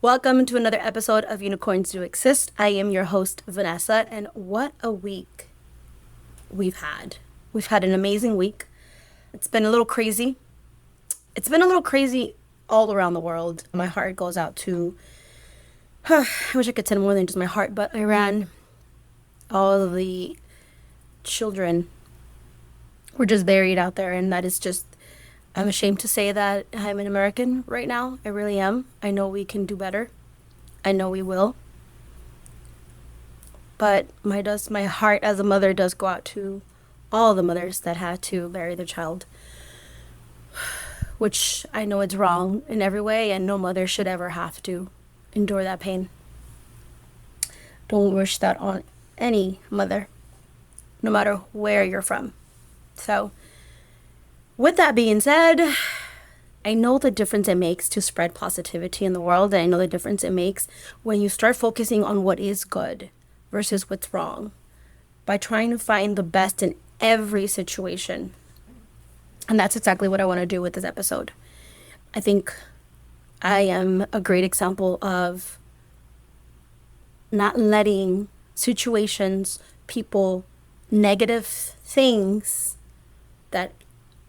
Welcome to another episode of Unicorns Do Exist. I am your host, Vanessa, and what a week we've had. We've had an amazing week. It's been a little crazy. It's been a little crazy all around the world. My heart goes out to, I wish I could send more than just my heart, but Iran, all of the children were just buried out there, and that is just, I'm ashamed to say that I'm an American right now. I really am. I know we can do better. I know we will. But my heart as a mother does go out to all the mothers that had to bury their child, which I know it's wrong in every way, and no mother should ever have to endure that pain. Don't wish that on any mother, no matter where you're from. So, with that being said, I know the difference it makes to spread positivity in the world, and I know the difference it makes when you start focusing on what is good versus what's wrong by trying to find the best in every situation. And that's exactly what I want to do with this episode. I think I am a great example of not letting situations, people, negative things that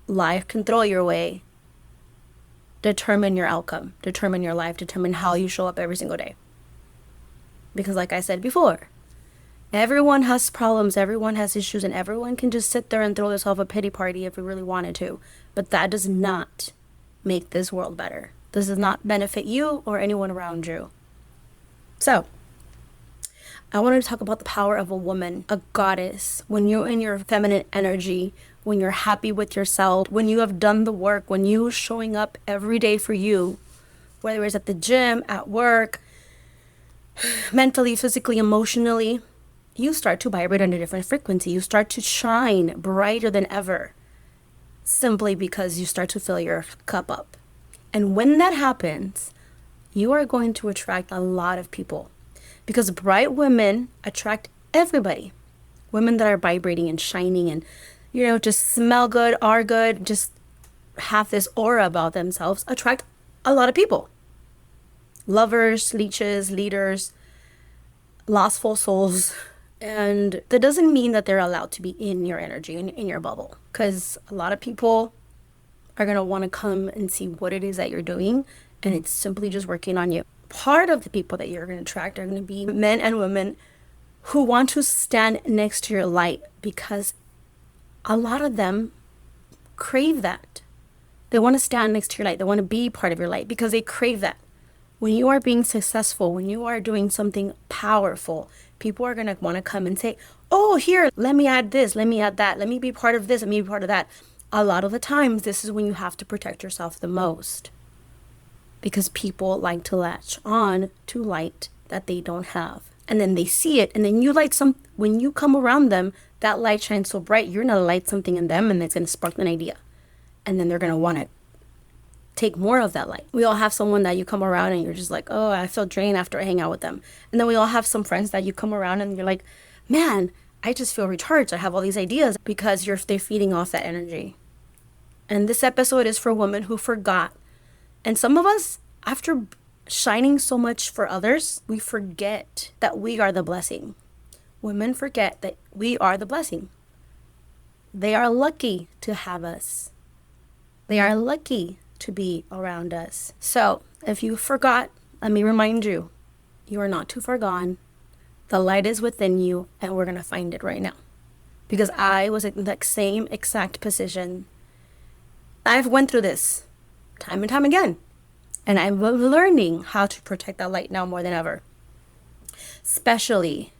life can throw your way determine your outcome, determine your life, determine how you show up every single day. Because like I said before, everyone has problems, everyone has issues, and everyone can just sit there and throw themselves a pity party if we really wanted to. But that does not make this world better. This does not benefit you or anyone around you. So, I wanted to talk about the power of a woman, a goddess. When you're in your feminine energy, when you're happy with yourself, when you have done the work, when you're showing up every day for you, whether it's at the gym, at work, mentally, physically, emotionally, you start to vibrate on a different frequency. You start to shine brighter than ever, simply because you start to fill your cup up. And when that happens, you are going to attract a lot of people, because bright women attract everybody. Women that are vibrating and shining and, just smell good, are good, just have this aura about themselves, attract a lot of people. Lovers, leeches, leaders, lostful souls. And that doesn't mean that they're allowed to be in your energy, in your bubble. Because a lot of people are going to want to come and see what it is that you're doing. And it's simply just working on you. Part of the people that you're going to attract are going to be men and women who want to stand next to your light, because a lot of them crave that. They want to stand next to your light. They want to be part of your light because they crave that. When you are being successful, when you are doing something powerful, people are going to want to come and say, oh, here, let me add this, let me add that, let me be part of this, let me be part of that. A lot of the times, this is when you have to protect yourself the most, because people like to latch on to light that they don't have. And then they see it, and then when you come around them, that light shines so bright, you're going to light something in them, and it's going to spark an idea. And then they're going to want to take more of that light. We all have someone that you come around and you're just like, oh, I feel drained after I hang out with them. And then we all have some friends that you come around and you're like, man, I just feel recharged. I have all they's ideas, because they're feeding off that energy. And this episode is for women who forgot. And some of us, after shining so much for others, we forget that we are the blessing. Women forget that we are the blessing. They are lucky to have us. They are lucky to be around us. So if you forgot, let me remind you, you are not too far gone. The light is within you, and we're going to find it right now. Because I was in that same exact position. I've went through this time and time again. And I'm learning how to protect that light now more than ever. Especially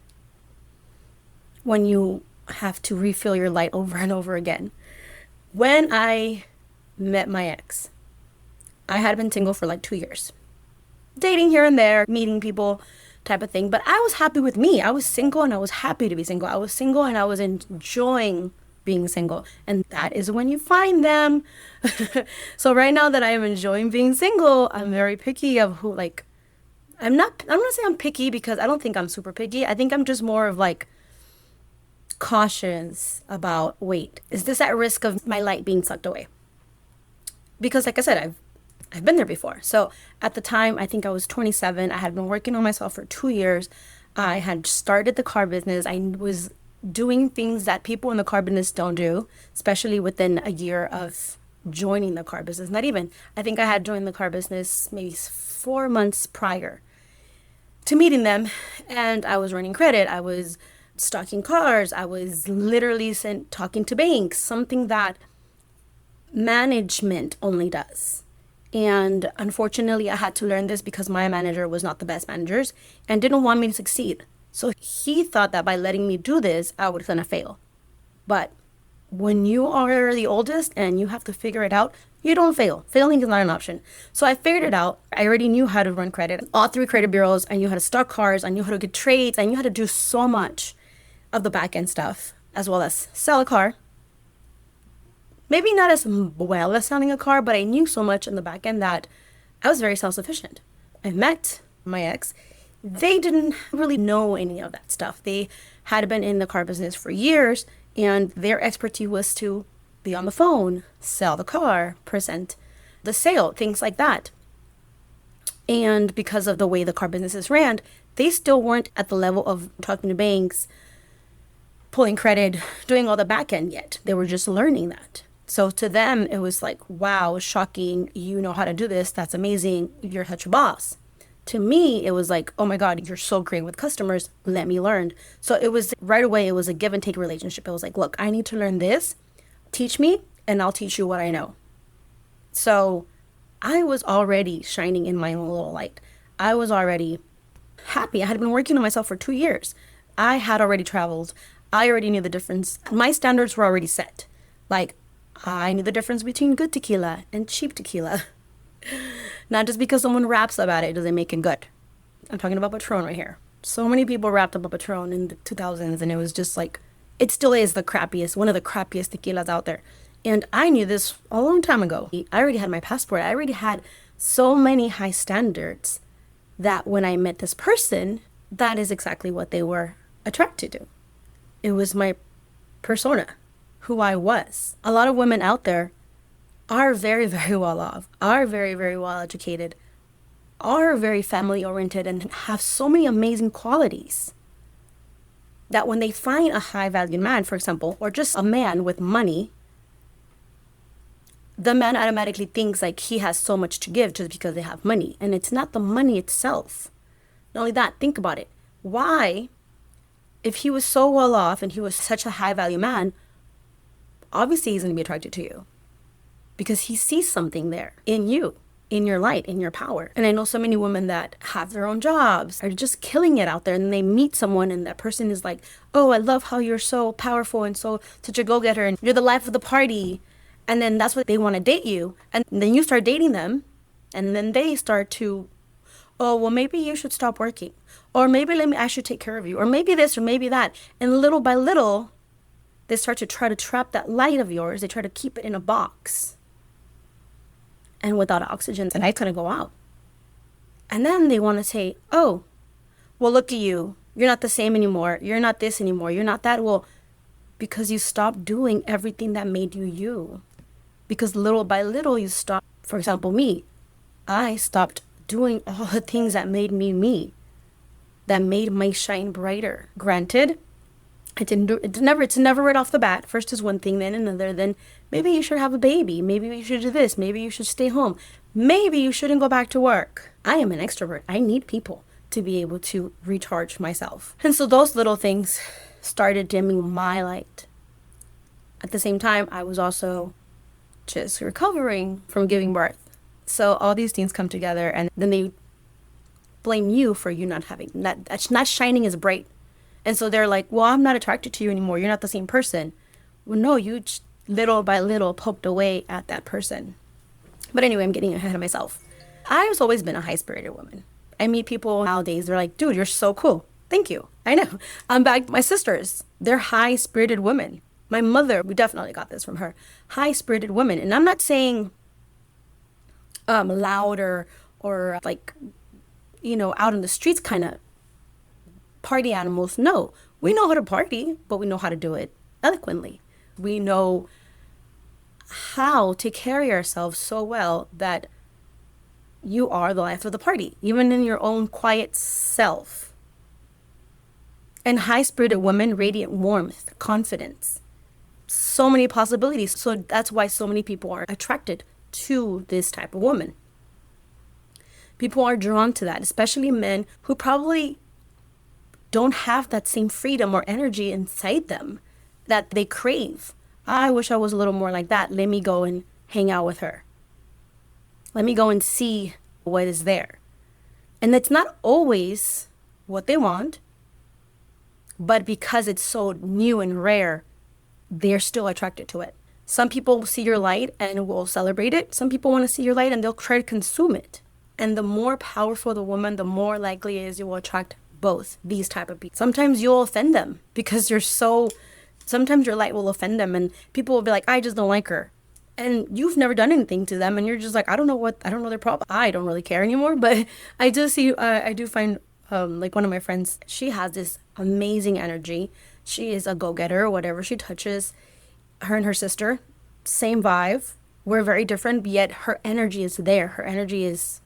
when you have to refill your light over and over again. When I met my ex, I had been single for like 2 years. Dating here and there, meeting people type of thing. But I was happy with me. I was single and I was happy to be single. I was single and I was enjoying being single. And that is when you find them. So right now that I am enjoying being single, I'm very picky of who, I'm not going to say I'm picky, because I don't think I'm super picky. I think I'm just more of cautious about, wait, is this at risk of my light being sucked away? Because like I said, I've I've been there before. So at the time, I think I was 27. I had been working on myself for 2 years. I had started the car business. I was doing things that people in the car business don't do, especially within a year of joining the car business. Not even, I think I had joined the car business maybe 4 months prior to meeting them. And I was running credit. I was stocking cars. I was literally talking to banks, something that management only does. And unfortunately, I had to learn this because my manager was not the best managers and didn't want me to succeed. So he thought that by letting me do this, I was going to fail. But when you are the oldest and you have to figure it out, you don't fail. Failing is not an option. So I figured it out. I already knew how to run credit. All three credit bureaus. I knew how to stock cars. I knew how to get trades. I knew how to do so much of the back end stuff, as well as sell a car. Maybe not as well as selling a car, but I knew so much in the back end that I was very self-sufficient. I met my ex. They didn't really know any of that stuff. They had been in the car business for years, and their expertise was to be on the phone, sell the car, present the sale, things like that. And because of the way the car businesses ran, they still weren't at the level of talking to banks, pulling credit, doing all the back end yet. They were just learning that. So to them, it was like, wow, shocking. You know how to do this. That's amazing. You're such a boss. To me, it was like, oh my God, you're so great with customers. Let me learn. So it was right away, it was a give and take relationship. It was like, look, I need to learn this. Teach me and I'll teach you what I know. So I was already shining in my own little light. I was already happy. I had been working on myself for 2 years. I had already traveled. I already knew the difference. My standards were already set. Like, I knew the difference between good tequila and cheap tequila. Not just because someone raps about it doesn't make it good. I'm talking about Patron right here. So many people rapped about Patron in the 2000s, and it was just like, it still is the crappiest, one of the crappiest tequilas out there. And I knew this a long time ago. I already had my passport. I already had so many high standards that when I met this person, that is exactly what they were attracted to. It was my persona, who I was. A lot of women out there are very, very well off, are very, very well educated, are very family oriented, and have so many amazing qualities that when they find a high valued man, for example, or just a man with money, the man automatically thinks like he has so much to give just because they have money. And it's not the money itself. Not only that, think about it. Why, if he was so well off and he was such a high value man, obviously he's going to be attracted to you because he sees something there in you, in your light, in your power. And I know so many women that have their own jobs, are just killing it out there, and they meet someone and that person is like, oh, I love how you're so powerful and so such a go-getter and you're the life of the party. And then that's what they want to date you. And then you start dating them, and then they start to, oh, well, maybe you should stop working, or maybe I should take care of you, or maybe this, or maybe that. And little by little, they start to try to trap that light of yours. They try to keep it in a box. And without oxygen, the light's going to go out. And then they want to say, oh, well, look at you. You're not the same anymore. You're not this anymore. You're not that. Well, because you stopped doing everything that made you you. Because little by little, you stop. For example, me. I stopped doing all the things that made me me. That made my shine brighter. Granted, it's never right off the bat. First is one thing, then another, then maybe you should have a baby. Maybe you should do this. Maybe you should stay home. Maybe you shouldn't go back to work. I am an extrovert. I need people to be able to recharge myself. And so those little things started dimming my light. At the same time, I was also just recovering from giving birth. So all these things come together, and then they blame you for you not shining as bright. And so they're like, well, I'm not attracted to you anymore. You're not the same person. Well, no, you little by little poked away at that person. But anyway, I'm getting ahead of myself. I've always been a high-spirited woman. I meet people nowadays, they're like, dude, you're so cool. Thank you. I know. I'm back. My sisters, they're high-spirited women. My mother, we definitely got this from her. High-spirited women. And I'm not saying louder or like, out in the streets kind of party animals. No, we know how to party, but we know how to do it eloquently. We know how to carry ourselves so well that you are the life of the party, even in your own quiet self. And high-spirited women radiate warmth, confidence, so many possibilities. So that's why so many people are attracted to this type of woman. People are drawn to that, especially men who probably don't have that same freedom or energy inside them that they crave. I wish I was a little more like that. Let me go and hang out with her. Let me go and see what is there. And it's not always what they want, but because it's so new and rare, they're still attracted to it. Some people see your light and will celebrate it. Some people want to see your light and they'll try to consume it. And the more powerful the woman, the more likely it is you will attract both these type of people. Sometimes you'll offend them because sometimes your light will offend them and people will be like, I just don't like her. And you've never done anything to them and you're just like, I don't know their problem. I don't really care anymore. But I do find like one of my friends, she has this amazing energy. She is a go-getter. Whatever she touches, her and her sister, same vibe. We're very different, yet her energy is there. Her energy is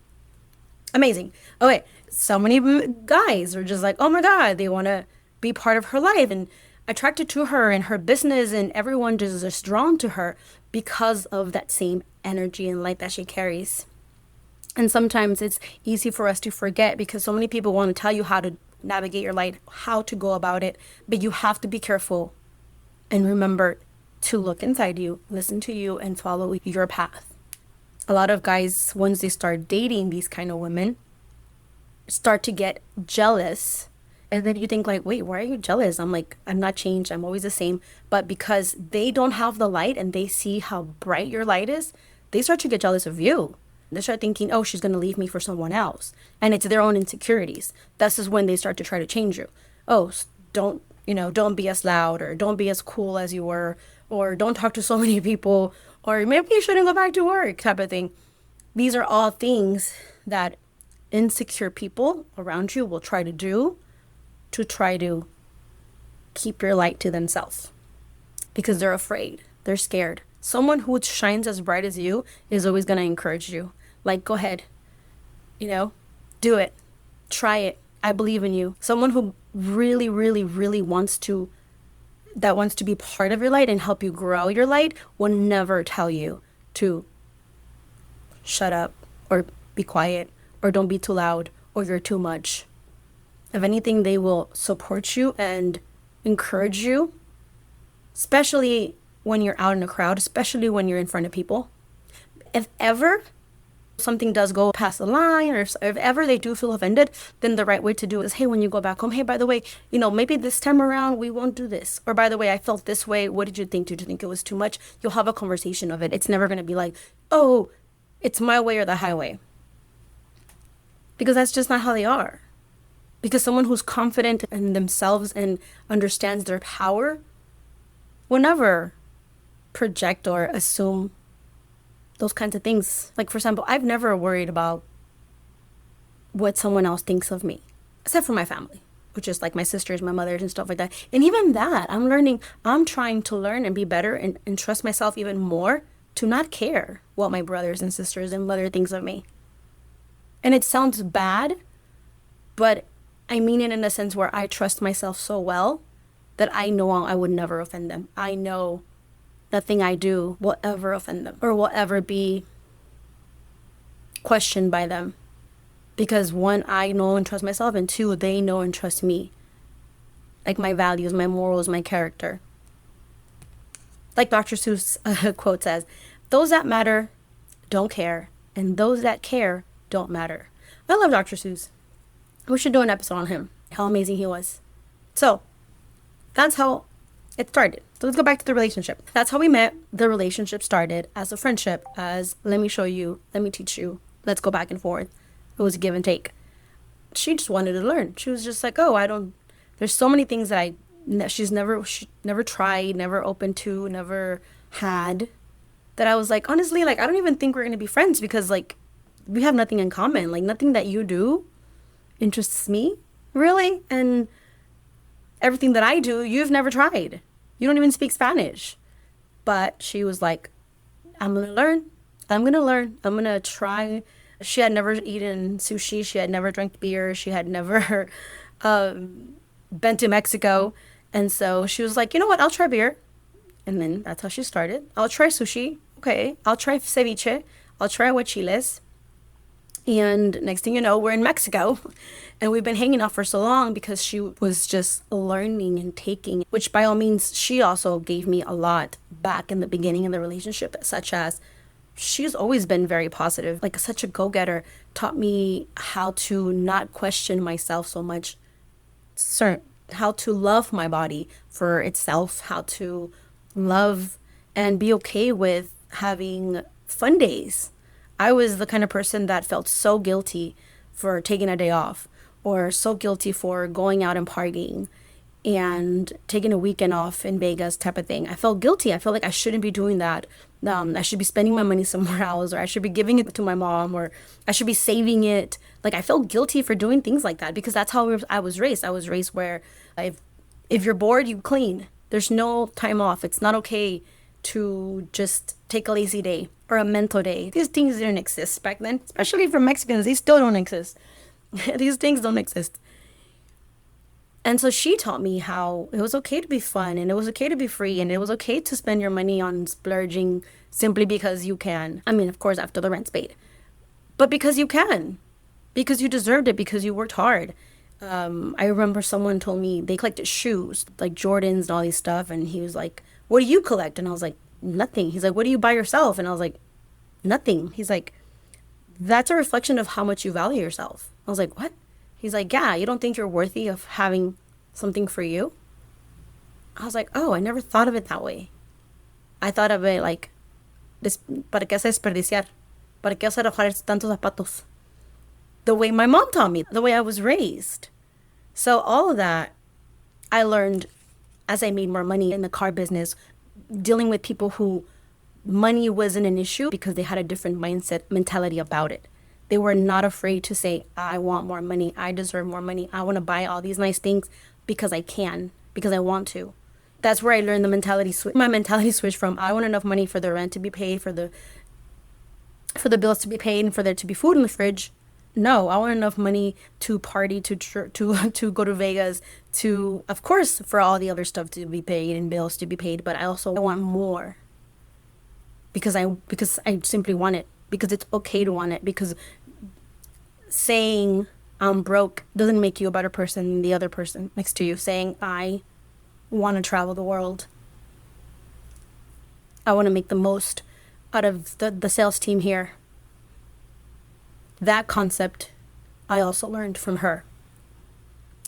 amazing. Okay, so many guys are just like, oh my God, they want to be part of her life and attracted to her and her business, and everyone just is drawn to her because of that same energy and light that she carries. And sometimes it's easy for us to forget because so many people want to tell you how to navigate your light, how to go about it, but you have to be careful and remember to look inside you, listen to you, and follow your path. A lot of guys, once they start dating these kind of women, start to get jealous. And then you think like, wait, why are you jealous? I'm like, I'm not changed. I'm always the same. But because they don't have the light and they see how bright your light is, they start to get jealous of you. They start thinking, oh, she's going to leave me for someone else. And it's their own insecurities. This is when they start to try to change you. Oh, don't be as loud, or don't be as cool as you were, or don't talk to so many people, or maybe you shouldn't go back to work type of thing. These are all things that insecure people around you will try to do to try to keep your light to themselves because they're afraid. They're scared. Someone who shines as bright as you is always going to encourage you. Like, go ahead, do it, try it. I believe in you. Someone who really, really, really wants to be part of your light and help you grow your light will never tell you to shut up or be quiet or don't be too loud or you're too much. If anything, they will support you and encourage you, especially when you're out in a crowd, especially when you're in front of people. If ever something does go past the line, or if ever they do feel offended, then the right way to do it is, hey, when you go back home, hey, by the way, maybe this time around we won't do this. Or by the way, I felt this way. What did you think? Did you think it was too much? You'll have a conversation of it. It's never going to be like, oh, it's my way or the highway. Because that's just not how they are. Because someone who's confident in themselves and understands their power will never project or assume those kinds of things. Like, for example, I've never worried about what someone else thinks of me, except for my family, which is like my sisters, my mothers, and stuff like that. And even that, I'm trying to learn and be better and trust myself even more to not care what my brothers and sisters and mother thinks of me. And it sounds bad, but I mean it in a sense where I trust myself so well that I know I would never offend them. I know nothing I do will ever offend them or will ever be questioned by them. Because one, I know and trust myself, and two, they know and trust me. Like my values, my morals, my character. Like Dr. Seuss quote says, those that matter don't care, and those that care don't matter. I love Dr. Seuss. We should do an episode on him, how amazing he was. So that's how it started. So let's go back to the relationship. That's how we met. The relationship started as a friendship, as let me show you, let me teach you, let's go back and forth. It was a give and take. She just wanted to learn. She was just like, there's so many things that she never tried, never opened to, never had, that I was like, honestly, like, I don't even think we're going to be friends because, like, we have nothing in common. Like, nothing that you do interests me, really. And everything that I do, you've never tried. You don't even speak Spanish. But she was like, I'm going to learn. I'm going to try She had never eaten sushi. She had never drank beer. She had never been to Mexico. And so she was like, you know what? I'll try beer. And then that's how she started. I'll try sushi. Okay. I'll try ceviche. I'll try aguachiles. And next thing you know, we're in Mexico. And we've been hanging out for so long because she was just learning and taking, which by all means, she also gave me a lot back in the beginning of the relationship, such as she's always been very positive, like such a go-getter, taught me how to not question myself so much, how to love my body for itself, how to love and be okay with having fun days. I was the kind of person that felt so guilty for taking a day off or so guilty for going out and partying and taking a weekend off in Vegas type of thing. I felt guilty. I felt like I shouldn't be doing that. I should be spending my money somewhere else, or I should be giving it to my mom, or I should be saving it. Like I felt guilty for doing things like that because that's how I was raised. I was raised where if you're bored, you clean. There's no time off. It's not okay to just take a lazy day or a mental day. These things didn't exist back then, especially for Mexicans. They still don't exist. These things don't exist. And so she taught me how it was okay to be fun and it was okay to be free and it was okay to spend your money on splurging simply because you can. I mean, of course, after the rent's paid, but because you can, because you deserved it, because you worked hard. I remember someone told me they collected shoes, like Jordans and all these stuff. And he was like, what do you collect? And I was like, nothing. He's like, what do you buy yourself? And I was like, nothing. He's like, that's a reflection of how much you value yourself. I was like, what? He's like, yeah, you don't think you're worthy of having something for you? I was like, oh, I never thought of it that way. I thought of it like, ¿para qué hacer desperdiciar? ¿Para qué hacer tantos zapatos? The way my mom taught me, the way I was raised. So all of that I learned as I made more money in the car business, dealing with people who money wasn't an issue because they had a different mentality about it. They were not afraid to say, I want more money. I deserve more money. I want to buy all these nice things because I can, because I want to. That's where I learned the mentality switch. My mentality switched from I want enough money for the rent to be paid, for the bills to be paid, and for there to be food in the fridge. No, I want enough money to party, to go to Vegas, to, of course, for all the other stuff to be paid and bills to be paid. But I want more because I simply want it, because it's okay to want it, because saying I'm broke doesn't make you a better person than the other person next to you. Saying I want to travel the world, I want to make the most out of the sales team here. That concept I also learned from her.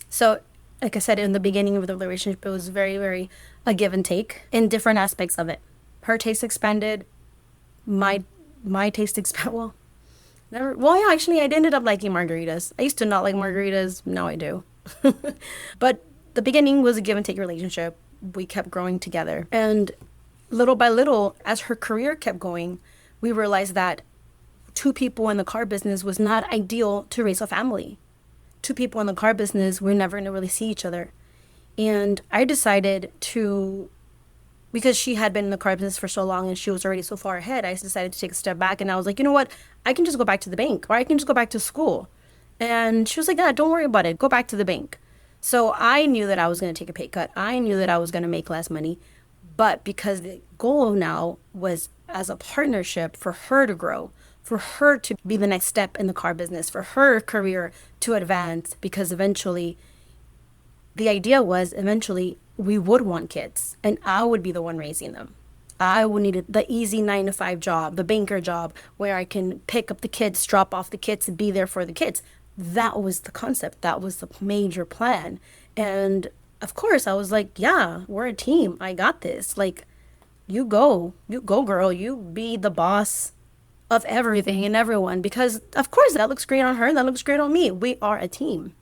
So, like I said, in the beginning of the relationship, it was very, very a give and take in different aspects of it. Her taste expanded, my taste expanded. Well, actually, I ended up liking margaritas. I used to not like margaritas. Now I do. But the beginning was a give and take relationship. We kept growing together. And little by little, as her career kept going, we realized that two people in the car business was not ideal to raise a family. Two people in the car business, we're never going to really see each other. And I decided to, because she had been in the car business for so long and she was already so far ahead, I decided to take a step back. And I was like, you know what? I can just go back to the bank, or I can just go back to school. And she was like, yeah, don't worry about it. Go back to the bank. So I knew that I was going to take a pay cut. I knew that I was going to make less money. But because the goal now was as a partnership for her to grow, for her to be the next step in the car business, for her career to advance, because eventually, the idea was eventually we would want kids and I would be the one raising them. I would need the easy 9-to-5 job, the banker job, where I can pick up the kids, drop off the kids, and be there for the kids. That was the concept. That was the major plan. And of course, I was like, yeah, we're a team. I got this. Like, you go, girl. You be the boss of everything and everyone, because of course that looks great on her, that looks great on me. We are a team.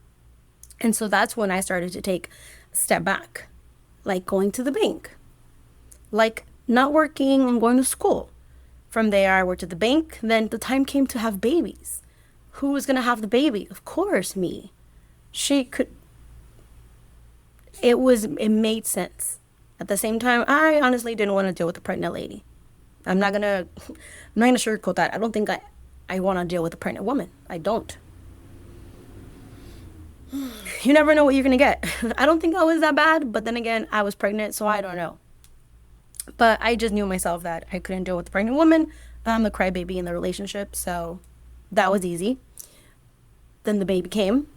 And so that's when I started to take a step back, like going to the bank, like not working and going to school. From there, I worked at the bank. Then the time came to have babies. Who was going to have the baby? Of course, me. She could. It made sense. At the same time, I honestly didn't want to deal with a pregnant lady. I'm not gonna sugarcoat that. I don't think I want to deal with a pregnant woman. I don't. You never know what you're going to get. I don't think I was that bad, but then again, I was pregnant, so I don't know. But I just knew myself that I couldn't deal with a pregnant woman. I'm a crybaby in the relationship, so that was easy. Then the baby came,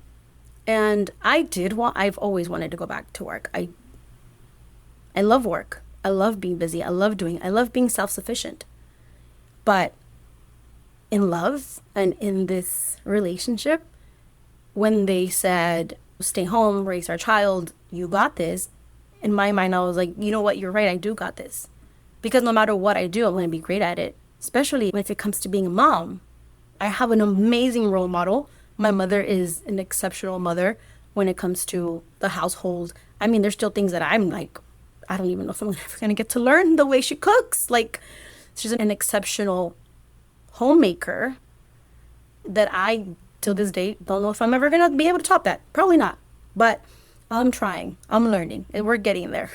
and I've always wanted to go back to work. I love work. I love being busy. I love being self-sufficient. But in love and in this relationship, when they said, stay home, raise our child, you got this, in my mind, I was like, you know what, you're right, I do got this. Because no matter what I do, I'm going to be great at it. Especially when it comes to being a mom. I have an amazing role model. My mother is an exceptional mother when it comes to the household. I mean, there's still things that I'm like, I don't even know if I'm ever going to get to learn the way she cooks. Like, she's an exceptional homemaker that I, till this day, don't know if I'm ever going to be able to top that. Probably not. But I'm trying. I'm learning. And we're getting there.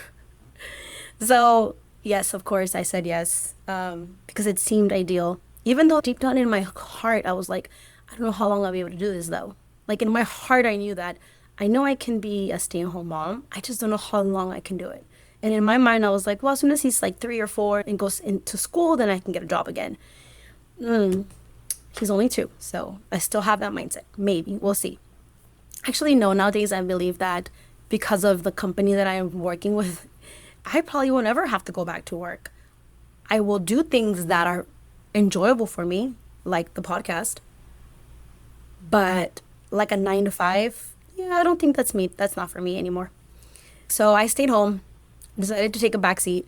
So, yes, of course, I said yes because it seemed ideal. Even though deep down in my heart, I was like, I don't know how long I'll be able to do this, though. Like, in my heart, I knew that. I know I can be a stay-at-home mom. I just don't know how long I can do it. And in my mind, I was like, well, as soon as he's like 3 or 4 and goes into school, then I can get a job again. He's only 2, so I still have that mindset. Maybe. We'll see. Actually, no. Nowadays, I believe that because of the company that I am working with, I probably will never have to go back to work. I will do things that are enjoyable for me, like the podcast. But like a 9 to 5, yeah, I don't think that's me. That's not for me anymore. So I stayed home, decided to take a backseat,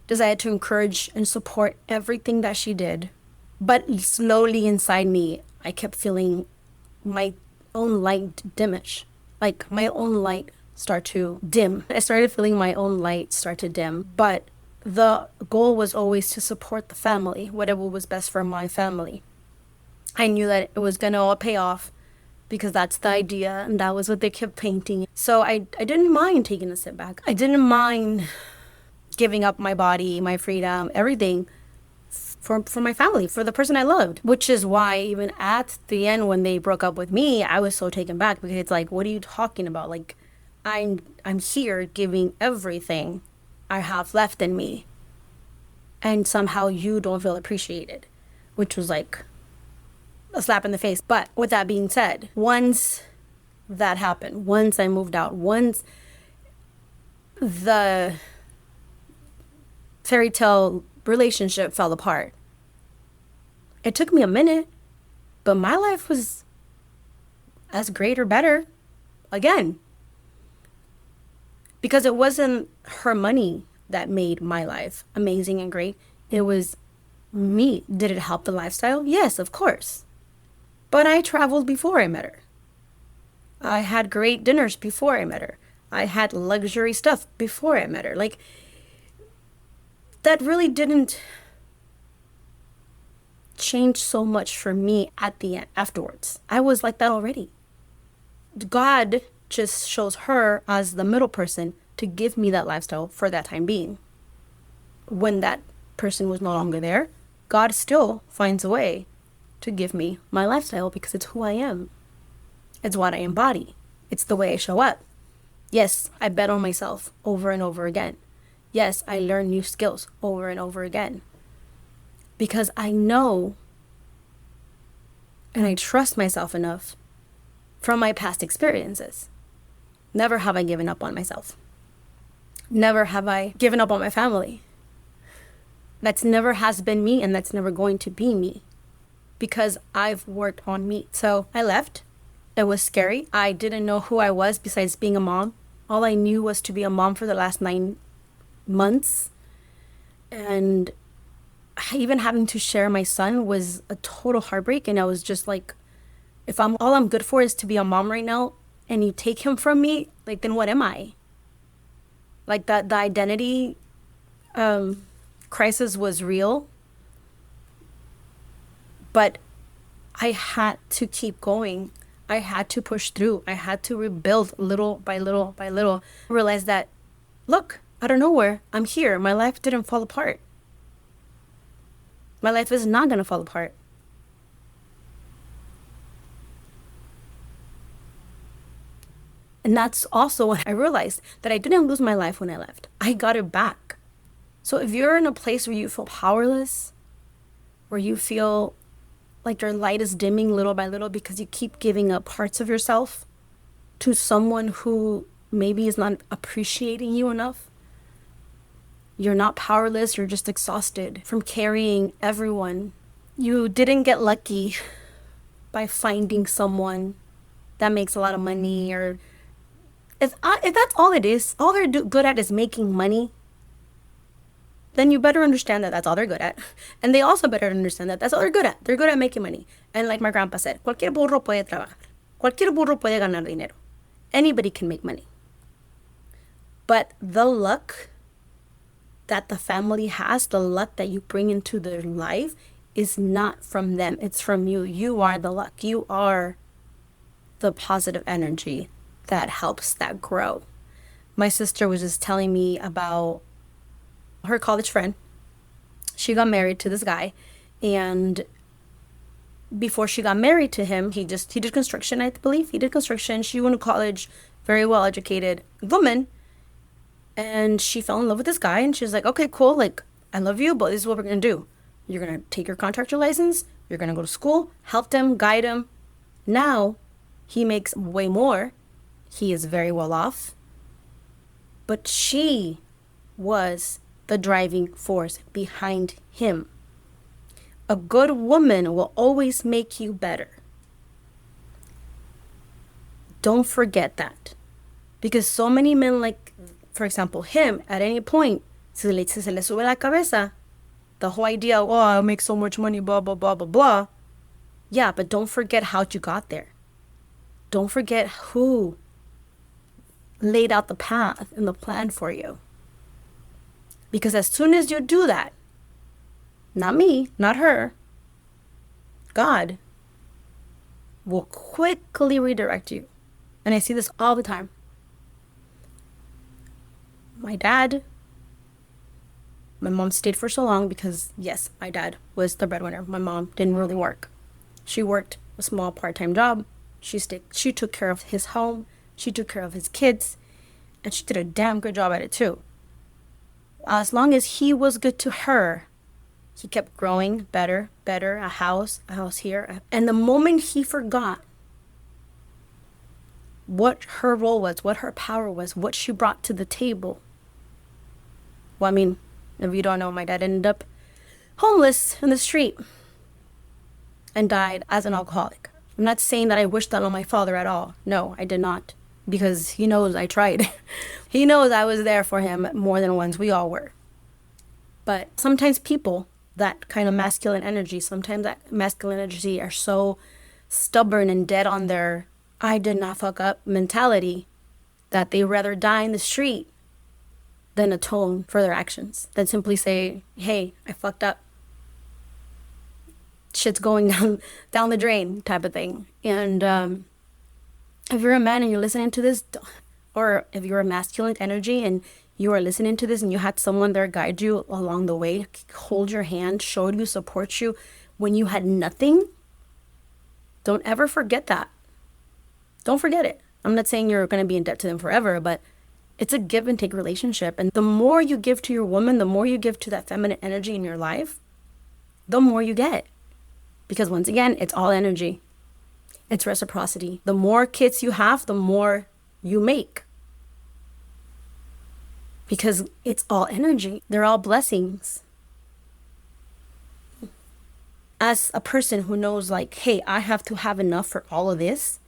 decided to encourage and support everything that she did. But slowly inside me, I kept feeling my own light diminish, like my own light start to dim. I started feeling my own light start to dim. But the goal was always to support the family, whatever was best for my family. I knew that it was going to all pay off because that's the idea and that was what they kept painting. So I didn't mind taking a step back. I didn't mind giving up my body, my freedom, everything for my family, for the person I loved. Which is why even at the end when they broke up with me, I was so taken back because it's like, what are you talking about? Like, I'm here giving everything I have left in me. And somehow you don't feel appreciated. Which was like a slap in the face. But with that being said, once that happened, once I moved out, once the fairy tale relationship fell apart, it took me a minute, but my life was as great or better again. Because it wasn't her money that made my life amazing and great. It was me. Did it help the lifestyle? Yes, of course. But I traveled before I met her. I had great dinners before I met her. I had luxury stuff before I met her. Like, that really didn't change so much for me at the end, afterwards. I was like that already. God just shows her as the middle person to give me that lifestyle for that time being. When that person was no longer there, God still finds a way to give me my lifestyle because it's who I am. It's what I embody. It's the way I show up. Yes, I bet on myself over and over again. Yes, I learn new skills over and over again. Because I know and I trust myself enough from my past experiences. Never have I given up on myself. Never have I given up on my family. That's never has been me and that's never going to be me. Because I've worked on me. So I left. It was scary. I didn't know who I was besides being a mom. All I knew was to be a mom for the last 9 months. And even having to share my son was a total heartbreak. And I was just like, if all I'm good for is to be a mom right now and you take him from me, like, then what am I? Like, the identity crisis was real. But I had to keep going. I had to push through. I had to rebuild little by little by little. Realize that, look, out of nowhere, I'm here. My life didn't fall apart. My life is not going to fall apart. And that's also when I realized that I didn't lose my life when I left. I got it back. So if you're in a place where you feel powerless, where you feel like your light is dimming little by little because you keep giving up parts of yourself to someone who maybe is not appreciating you enough, you're not powerless, you're just exhausted from carrying everyone. You didn't get lucky by finding someone that makes a lot of money, or if that's all it is, all they're good at is making money, then you better understand that that's all they're good at. And they also better understand that that's all they're good at. They're good at making money. And like my grandpa said, cualquier burro puede trabajar. Cualquier burro puede ganar dinero. Anybody can make money. But the luck that the family has, the luck that you bring into their life, is not from them. It's from you. You are the luck. You are the positive energy that helps that grow. My sister was just telling me about her college friend. She got married to this guy, and before she got married to him, he did construction, I believe. He did construction. She went to college, very well educated woman, and she fell in love with this guy, and she's like, okay, cool, like, I love you, but this is what we're gonna do. You're gonna take your contractor license, you're gonna go to school, help them, guide him. Now he makes way more. He is very well off. But she was the driving force behind him. A good woman will always make you better. Don't forget that. Because so many men, like, for example, him, at any point, se le sube la cabeza, the whole idea, oh, I'll make so much money, blah, blah, blah, blah, blah. Yeah, but don't forget how you got there. Don't forget who laid out the path and the plan for you. Because as soon as you do that, not me, not her, God will quickly redirect you. And I see this all the time. My mom stayed for so long because, yes, my dad was the breadwinner. My mom didn't really work. She worked a small part-time job. She took care of his home. She took care of his kids. And she did a damn good job at it too. As long as he was good to her, he kept growing better, a house here. And the moment he forgot what her role was, what her power was, what she brought to the table. Well, I mean, if you don't know, my dad ended up homeless in the street and died as an alcoholic. I'm not saying that I wished that on my father at all. No, I did not. Because he knows I tried. He knows I was there for him more than once. We all were. But sometimes people, that kind of masculine energy, are so stubborn and dead on their I did not fuck up mentality that they rather die in the street than atone for their actions, than simply say, hey, I fucked up. Shit's going down the drain type of thing. And if you're a man and you're listening to this, or if you're a masculine energy and you are listening to this and you had someone there guide you along the way, hold your hand, showed you, support you when you had nothing, don't ever forget that. Don't forget it. I'm not saying you're going to be in debt to them forever, but it's a give and take relationship. And the more you give to your woman, the more you give to that feminine energy in your life, the more you get. Because once again, it's all energy. It's reciprocity. The more kids you have, the more you make. Because it's all energy. They're all blessings. As a person who knows, like, hey, I have to have enough for all of this,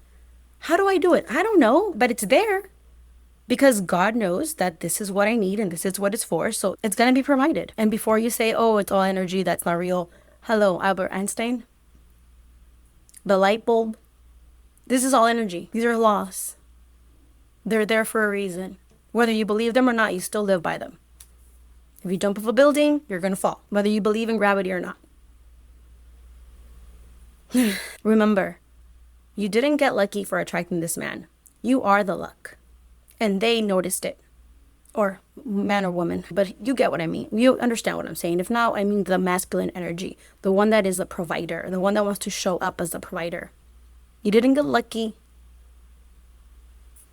how do I do it? I don't know, but it's there. Because God knows that this is what I need and this is what it's for, so it's going to be provided. And before you say, oh, it's all energy, that's not real. Hello, Albert Einstein. The light bulb. This is all energy. These are laws. They're there for a reason. Whether you believe them or not, you still live by them. If you jump off a building, you're going to fall, whether you believe in gravity or not. Remember, you didn't get lucky for attracting this man. You are the luck. And they noticed it. Or man or woman. But you get what I mean. You understand what I'm saying. If not, I mean the masculine energy. The one that is a provider. The one that wants to show up as the provider. You didn't get lucky.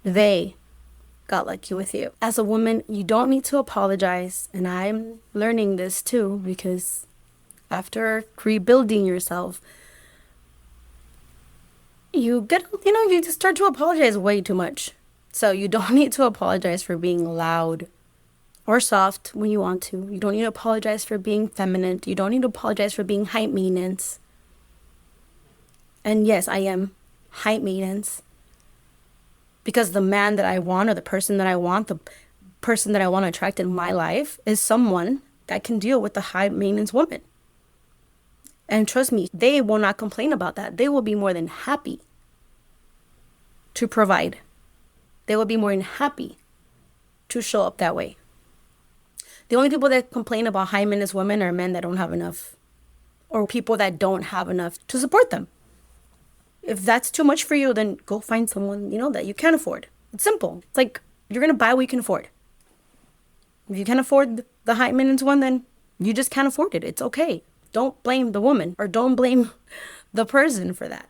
They got lucky with you. As a woman, you don't need to apologize. And I'm learning this too, because after rebuilding yourself, you get, you just start to apologize way too much. So you don't need to apologize for being loud or soft when you want to. You don't need to apologize for being feminine. You don't need to apologize for being high maintenance. And yes, I am high maintenance. Because the man that I want, or the person that I want, the person that I want to attract in my life is someone that can deal with the high maintenance woman. And trust me, they will not complain about that. They will be more than happy to provide. They will be more than happy to show up that way. The only people that complain about high maintenance women are men that don't have enough, or people that don't have enough to support them. If that's too much for you, then go find someone, that you can afford. It's simple. It's like you're going to buy what you can afford. If you can't afford the high maintenance one, then you just can't afford it. It's okay. Don't blame the woman, or don't blame the person for that.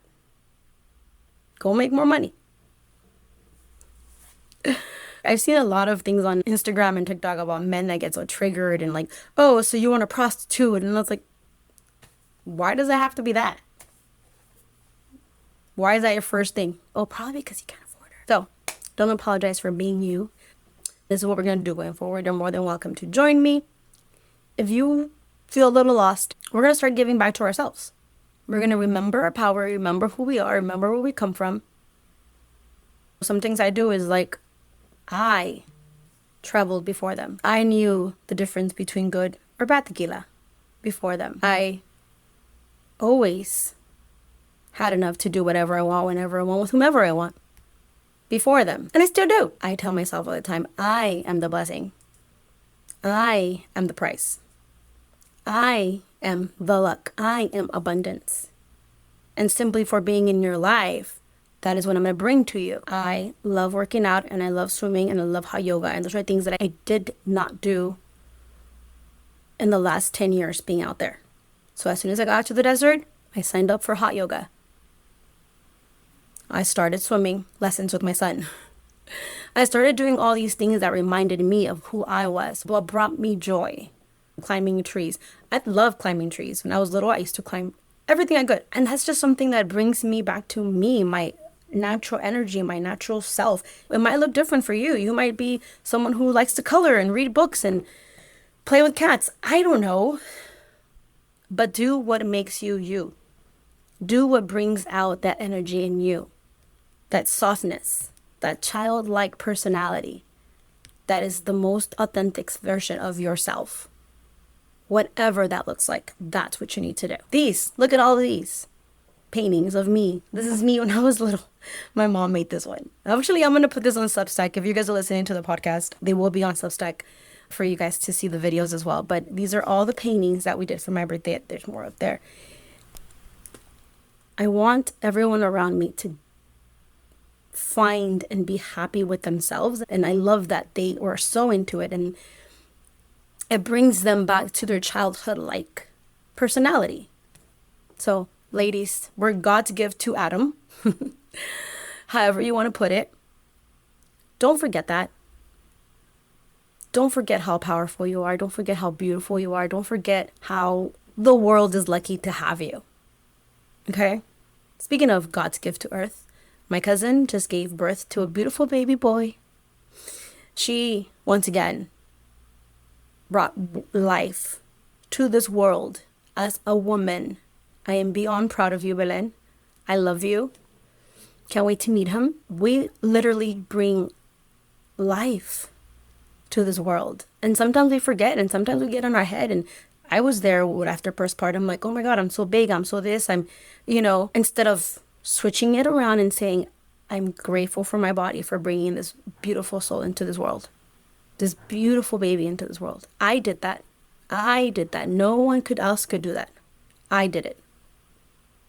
Go make more money. I've seen a lot of things on Instagram and TikTok about men that get so triggered and like, oh, so you want a prostitute? And it's like, why does it have to be that? Why is that your first thing? Oh, probably because you can't afford her. So don't apologize for being you. This is what we're going to do going forward. You're more than welcome to join me. If you feel a little lost, we're going to start giving back to ourselves. We're going to remember our power, remember who we are, remember where we come from. Some things I do is like, I traveled before them. I knew the difference between good or bad tequila before them. I always had enough to do whatever I want, whenever I want, with whomever I want before them. And I still do. I tell myself all the time, I am the blessing. I am the price. I am the luck. I am abundance. And simply for being in your life, that is what I'm going to bring to you. I love working out, and I love swimming, and I love hot yoga. And those are things that I did not do in the last 10 years being out there. So as soon as I got out to the desert, I signed up for hot yoga. I started swimming lessons with my son. I started doing all these things that reminded me of who I was, what brought me joy. Climbing trees. I love climbing trees. When I was little, I used to climb everything I could. And that's just something that brings me back to me, my natural energy, my natural self. It might look different for you. You might be someone who likes to color and read books and play with cats. I don't know. But do what makes you you. Do what brings out that energy in you. That softness, that childlike personality. That is the most authentic version of yourself. Whatever that looks like, that's what you need to do. Look at all these paintings of me. This is me when I was little. My mom made this one. Actually, I'm going to put this on Substack. If you guys are listening to the podcast, they will be on Substack for you guys to see the videos as well. But these are all the paintings that we did for my birthday. There's more up there. I want everyone around me to find and be happy with themselves. And I love that they were so into it. And it brings them back to their childhood-like personality. So, ladies, we're God's gift to Adam. However you want to put it. Don't forget that. Don't forget how powerful you are. Don't forget how beautiful you are. Don't forget how the world is lucky to have you. Okay? Speaking of God's gift to earth, my cousin just gave birth to a beautiful baby boy. She, once again, brought life to this world as a woman. I am beyond proud of you, Belen. I love you. Can't wait to meet him. We literally bring life to this world. And sometimes we forget, and sometimes we get in our head. And I was there after postpartum, like, oh my God, I'm so big, I'm so this, instead of switching it around and saying, I'm grateful for my body for bringing this beautiful soul into this world. This beautiful baby into this world. I did that. No one else could do that. I did it.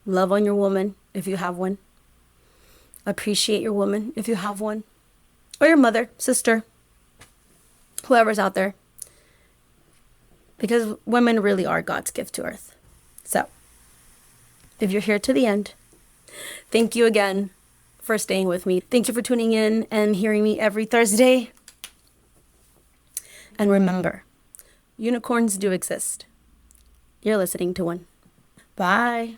Love on your woman if you have one. Appreciate your woman if you have one. Or your mother, sister, whoever's out there. Because women really are God's gift to earth. So, if you're here to the end, thank you again for staying with me. Thank you for tuning in and hearing me every Thursday. And remember, unicorns do exist. You're listening to one. Bye.